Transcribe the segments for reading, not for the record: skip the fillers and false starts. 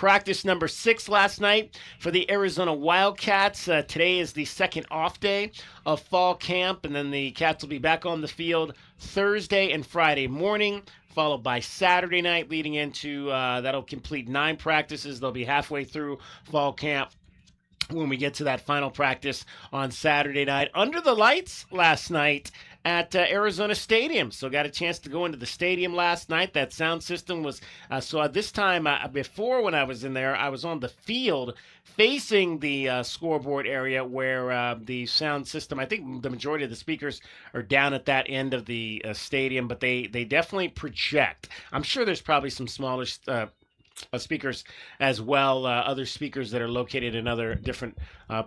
practice number 6 last night for the Arizona Wildcats. Today is the second off day of fall camp, and then the Cats will be back on the field Thursday and Friday morning, followed by Saturday night, leading into that'll complete 9 practices. They'll be halfway through fall camp when we get to that final practice on Saturday night. Under the lights last night at Arizona Stadium. So got a chance to go into the stadium last night. That sound system was, so this time, before when I was in there, I was on the field facing the scoreboard area where the sound system, I think the majority of the speakers are down at that end of the stadium, but they definitely project. I'm sure there's probably some smaller speakers as well, other speakers that are located in other different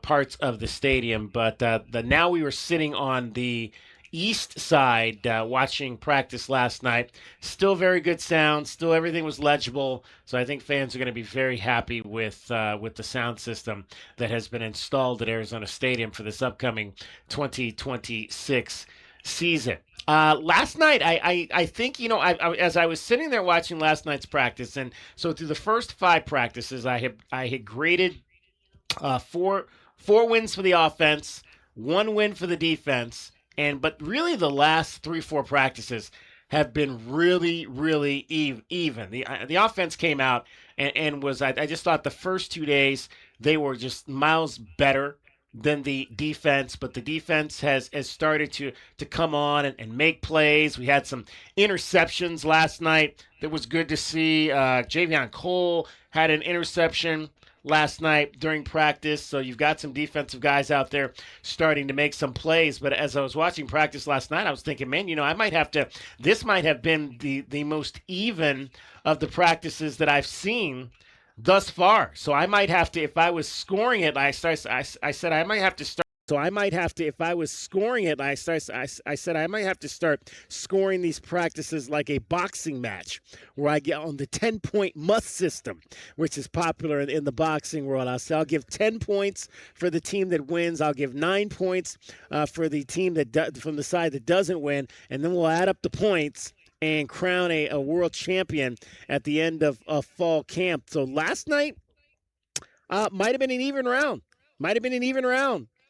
parts of the stadium. But now we were sitting on the east side watching practice last night. Still very good sound. Still everything was legible. So I think fans are going to be very happy with the sound system that has been installed at Arizona Stadium for this upcoming 2026 season. Last night, I think, as I was sitting there watching last night's practice, and so through the first 5 practices, I had graded 4 wins for the offense, 1 win for the defense, but really the last 3-4 practices have been really, really even. The offense came out and was, I just thought the first 2 days they were just miles better than the defense, but the defense has started to come on and make plays. We had some interceptions last night that was good to see. Javion Cole had an interception last night during practice, so you've got some defensive guys out there starting to make some plays. But as I was watching practice last night, I was thinking, man, this might have been the most even of the practices that I've seen thus far. So I might have to, if I was scoring it, I said I might have to start. So I might have to, if I was scoring it, I said I might have to start scoring these practices like a boxing match, where I get on the 10-point must system, which is popular in the boxing world. I'll give 10 points for the team that wins. I'll give 9 points for the team from the side that doesn't win, and then we'll add up the points and crown a world champion at the end of fall camp. So last night might have been an even round.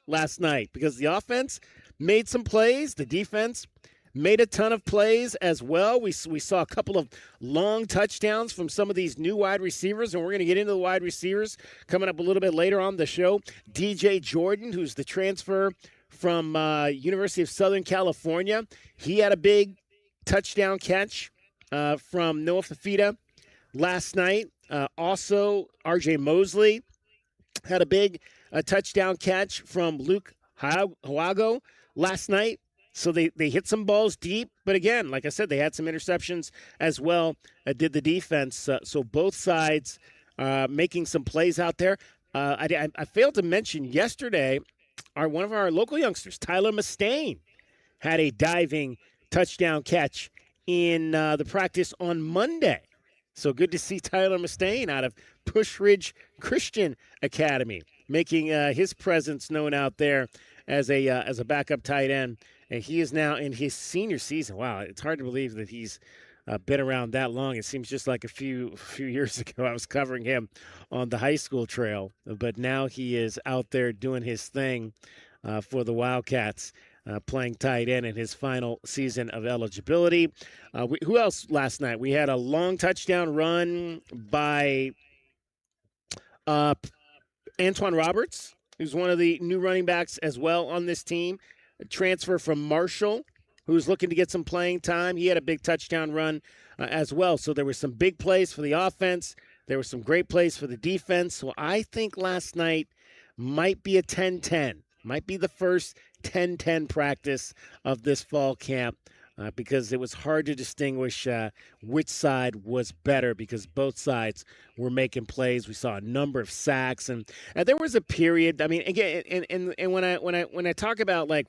Last night, because the offense made some plays. The defense made a ton of plays as well. We saw a couple of long touchdowns from some of these new wide receivers, and we're going to get into the wide receivers coming up a little bit later on the show. DJ Jordan, who's the transfer from University of Southern California, he had a big touchdown catch from Noah Fafita last night. Also, R.J. Mosley had a big touchdown catch from Luke Hawago last night. So they hit some balls deep. But again, like I said, they had some interceptions as well, did the defense. So both sides making some plays out there. I failed to mention yesterday, one of our local youngsters, Tyler Mustaine, had a diving touchdown catch in the practice on Monday. So good to see Tyler Mustaine out of Push Ridge Christian Academy, making his presence known out there as a backup tight end. And he is now in his senior season. Wow, it's hard to believe that he's been around that long. It seems just like a few years ago I was covering him on the high school trail. But now he is out there doing his thing for the Wildcats. Playing tight end in his final season of eligibility. Who else last night? We had a long touchdown run by Antoine Roberts, who's one of the new running backs as well on this team. A transfer from Marshall, who's looking to get some playing time. He had a big touchdown run as well. So there were some big plays for the offense. There were some great plays for the defense. So I think last night might be a 10-10. Might be the first 10-10 practice of this fall camp because it was hard to distinguish which side was better because both sides were making plays. We saw a number of sacks, and there was a period. I mean, again, and when I talk about like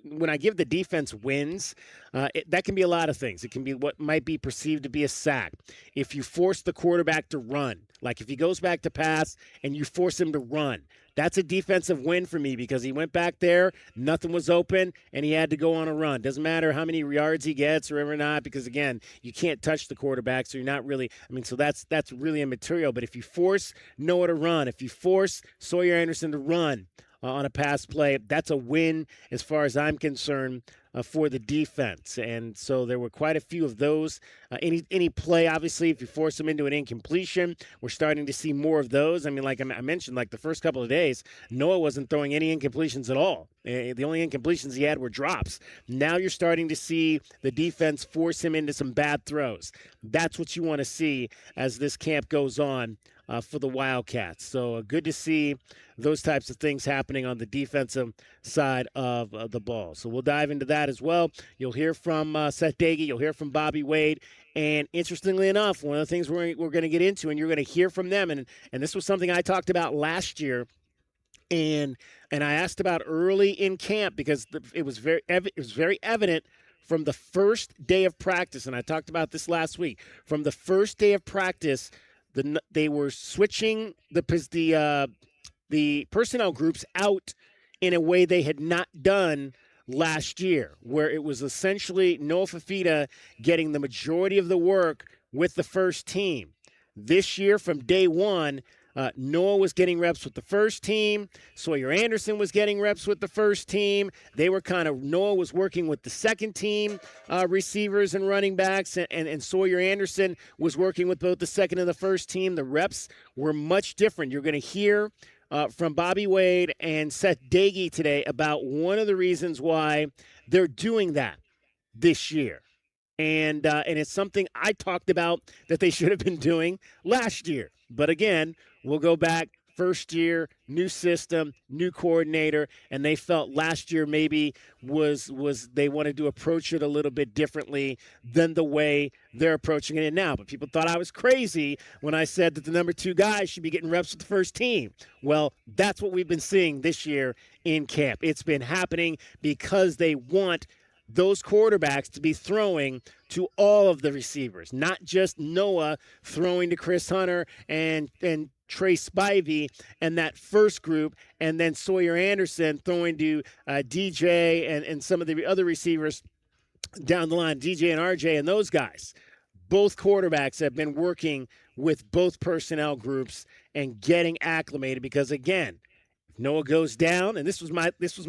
when I give the defense wins, that can be a lot of things. It can be what might be perceived to be a sack. If you force the quarterback to run, like if he goes back to pass and you force him to run, that's a defensive win for me because he went back there, nothing was open, and he had to go on a run. Doesn't matter how many yards he gets or not, because again, you can't touch the quarterback, so you're not really. I mean, so that's really immaterial. But if you force Noah to run, if you force Sawyer Anderson to run on a pass play, that's a win as far as I'm concerned for the defense. And so there were quite a few of those. Any play, obviously, if you force them into an incompletion, we're starting to see more of those. I mean, like I mentioned, like the first couple of days, Noah wasn't throwing any incompletions at all. The only incompletions he had were drops. Now you're starting to see the defense force him into some bad throws. That's what you want to see as this camp goes on for the Wildcats. So good to see those types of things happening on the defensive side of the ball. So we'll dive into that as well. You'll hear from Seth Dagey. You'll hear from Bobby Wade. And interestingly enough, one of the things we're going to get into, and you're going to hear from them, and this was something I talked about last year, and I asked about early in camp because it was very evident from the first day of practice, and I talked about this last week. From the first day of practice, they were switching the personnel groups out in a way they had not done last year, where it was essentially Noah Fafita getting the majority of the work with the first team. This year, from day one, Noah was getting reps with the first team. Sawyer Anderson was getting reps with the first team. Noah was working with the second team receivers and running backs, and Sawyer Anderson was working with both the second and the first team. The reps were much different. You're going to hear from Bobby Wade and Seth Dagey today about one of the reasons why they're doing that this year. And it's something I talked about that they should have been doing last year. But again, we'll go back first year, new system, new coordinator, and they felt last year maybe was they wanted to approach it a little bit differently than the way they're approaching it now. But people thought I was crazy when I said that the number 2 guy should be getting reps with the first team. Well, that's what we've been seeing this year in camp. It's been happening because they want those quarterbacks to be throwing to all of the receivers, not just Noah throwing to Chris Hunter and Trey Spivey and that first group, and then Sawyer Anderson throwing to DJ and some of the other receivers down the line, DJ and RJ and those guys. Both quarterbacks have been working with both personnel groups and getting acclimated because, again, if Noah goes down, and this was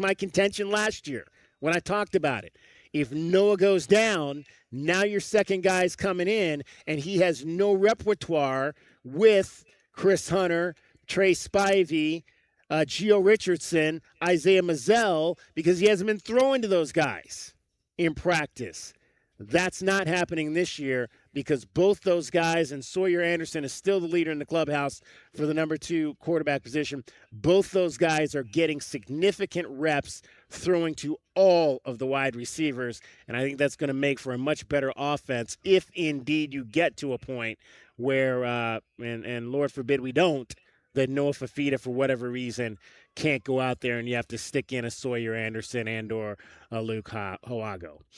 my contention last year when I talked about it. If Noah goes down, now your second guy's coming in, and he has no repertoire with Chris Hunter, Trey Spivey, Gio Richardson, Isaiah Mazzell, because he hasn't been throwing to those guys in practice. That's not happening this year because both those guys, and Sawyer Anderson is still the leader in the clubhouse for the number 2 quarterback position. Both those guys are getting significant reps throwing to all of the wide receivers, and I think that's going to make for a much better offense if indeed you get to a point where, and Lord forbid we don't, that Noah Fafita, for whatever reason, can't go out there and you have to stick in a Sawyer Anderson and or a Luke Hoago.